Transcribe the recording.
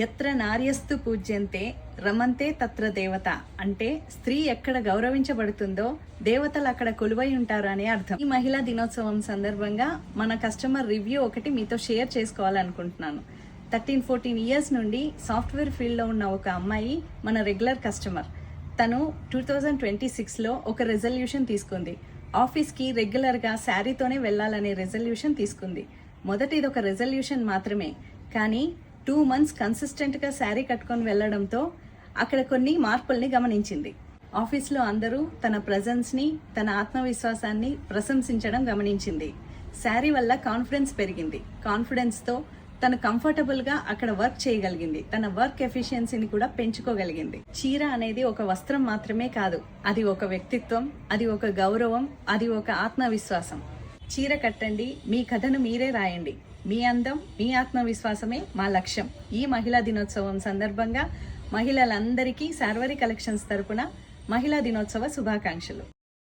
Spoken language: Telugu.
ఎత్ర నార్యస్తు పూజ్యంతే రమంతే తత్ర దేవత అంటే స్త్రీ ఎక్కడ గౌరవించబడుతుందో దేవతలు అక్కడ కొలువై ఉంటారు అనే అర్థం. ఈ మహిళా దినోత్సవం సందర్భంగా మన కస్టమర్ రివ్యూ ఒకటి మీతో షేర్ చేసుకోవాలనుకుంటున్నాను. 13-14 ఇయర్స్ నుండి సాఫ్ట్వేర్ ఫీల్డ్లో ఉన్న ఒక అమ్మాయి మన రెగ్యులర్ కస్టమర్. తను 2026లో ఒక రెజల్యూషన్ తీసుకుంది. ఆఫీస్కి రెగ్యులర్గా శారీతోనే వెళ్ళాలనే రెజల్యూషన్ తీసుకుంది. మొదటిది ఒక రెజల్యూషన్ మాత్రమే, కానీ 2 months కన్సిస్టెంట్గా శారీ కట్టుకొని వెళ్ళడంతో అక్కడ కొన్ని మార్పుల్ని గమనించింది. ఆఫీస్లో అందరూ తన ప్రజెన్స్ని, తన ఆత్మవిశ్వాసాన్ని ప్రశంసించడం గమనించింది. శారీ వల్ల కాన్ఫిడెన్స్ పెరిగింది. కాన్ఫిడెన్స్తో తను కంఫర్టబుల్గా అక్కడ వర్క్ చేయగలిగింది. తన వర్క్ ఎఫిషియన్సీని కూడా పెంచుకోగలిగింది. చీర అనేది ఒక వస్త్రం మాత్రమే కాదు, అది ఒక వ్యక్తిత్వం, అది ఒక గౌరవం, అది ఒక ఆత్మవిశ్వాసం. చీర కట్టండి, మీ కథను మీరే రాయండి. మీ అందం, మీ ఆత్మవిశ్వాసమే మా లక్ష్యం. ఈ మహిళా దినోత్సవం సందర్భంగా మహిళలందరికీ శార్వరి కలెక్షన్స్ తరపున మహిళా దినోత్సవ శుభాకాంక్షలు.